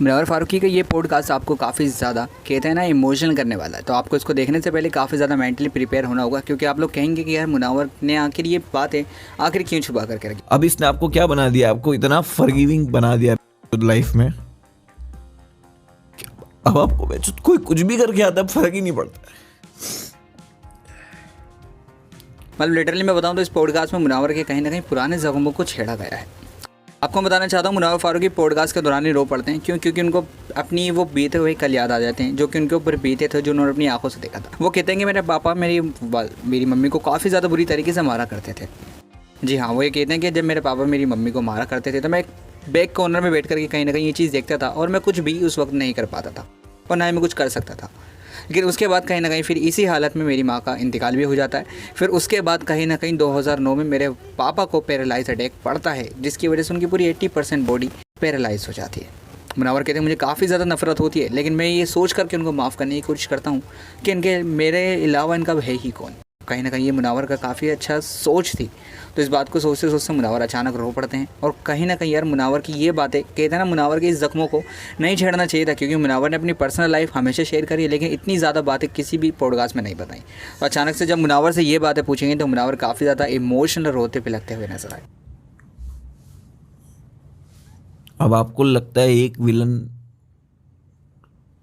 मुनव्वर फारूकी का ये पॉडकास्ट आपको काफ़ी ज़्यादा कहते हैं ना इमोशनल करने वाला है। तो आपको इसको देखने से पहले काफ़ी ज़्यादा मेंटली प्रिपेयर होना होगा, क्योंकि आप लोग कहेंगे कि यार मुनव्वर ने आखिर ये बातें आखिर क्यों छुपा करके रखी। अब इसने आपको क्या बना दिया, आपको इतना फॉरगिविंग बना दिया लाइफ में। अब आपको कोई कुछ भी करके आता है, फर्क ही नहीं पड़ता। मतलब लिटरली मैं बताऊं तो इस पॉडकास्ट में मुनव्वर के कहीं ना कहीं पुराने जख्मों को छेड़ा गया है। आपको बताना चाहता हूँ, मुनव्वर फारूकी पॉडकास्ट के दौरान ही रो पड़ते हैं। क्योंकि उनको अपनी वो बीते हुए कल याद आ जाते हैं, जो कि उनके ऊपर बीते थे, जो उन्होंने अपनी आंखों से देखा था। वो कहते हैं कि मेरे पापा मेरी मम्मी को काफ़ी ज़्यादा बुरी तरीके से मारा करते थे। जी हाँ, वो ये कहते हैं कि जब मेरे पापा मेरी मम्मी को मारा करते थे तो मैं बैक कॉर्नर में बैठ करके कहीं ना कहीं ये चीज़ देखता था, और मैं कुछ भी उस वक्त नहीं कर पाता था और ना ही मैं कुछ कर सकता था। लेकिन उसके बाद कहीं ना कहीं फिर इसी हालत में मेरी माँ का इंतकाल भी हो जाता है। फिर उसके बाद कहीं ना कहीं 2009 में मेरे पापा को पैरालाइज अटैक पड़ता है, जिसकी वजह से उनकी पूरी 80% बॉडी पैरालाइज हो जाती है। मुनव्वर कहते हैं मुझे काफ़ी ज़्यादा नफरत होती है, लेकिन मैं ये सोच करके उनको माफ़ करने की कोशिश करता हूँ कि इनके मेरे अलावा इनका है ही कौन। कहीं ना कहीं ये मुनव्वर का काफ़ी अच्छा सोच थी। तो इस बात को सोचते सोचते मुनव्वर अचानक रो पड़ते हैं। और कहीं ना कहीं यार मुनव्वर की ये बातें कहते हैं ना, मुनव्वर के इस जख्मों को नहीं छेड़ना चाहिए था, क्योंकि मुनव्वर ने अपनी पर्सनल लाइफ हमेशा शेयर करी है, लेकिन इतनी ज़्यादा बातें किसी भी पॉडकास्ट में नहीं बताई। तो अचानक से जब मुनव्वर से ये बातें पूछेंगे तो मुनव्वर काफ़ी ज़्यादा इमोशनल रोते पे लगते हुए नजर आए। अब आपको लगता है एक विलन,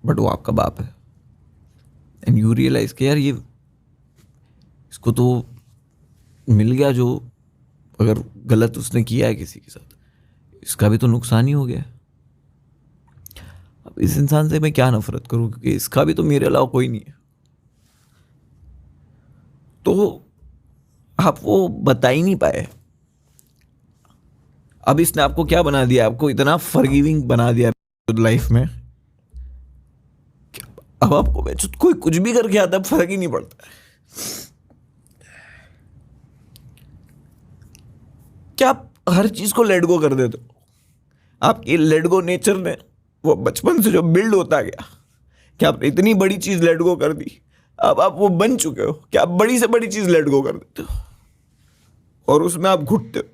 बट वो आपका बाप है। एंड यू रियलाइज कि यार ये इसको तो मिल गया, जो अगर गलत उसने किया है किसी के साथ, इसका भी तो नुकसान ही हो गया है। अब इस इंसान से मैं क्या नफरत करूं, क्योंकि इसका भी तो मेरे अलावा कोई नहीं है। तो आप वो बता ही नहीं पाए। अब इसने आपको क्या बना दिया, आपको इतना फॉरगिविंग बना दिया लाइफ में। अब आपको कोई कुछ भी करके आता है, फर्क ही नहीं पड़ता। क्या आप हर चीज को लेट गो कर देते हो? आपकी लेट गो नेचर ने वो बचपन से जो बिल्ड होता गया, कि आपने इतनी बड़ी चीज लेट गो कर दी, अब आप वो बन चुके हो कि आप बड़ी से बड़ी चीज लेट गो कर देते हो और उसमें आप घुटते हो।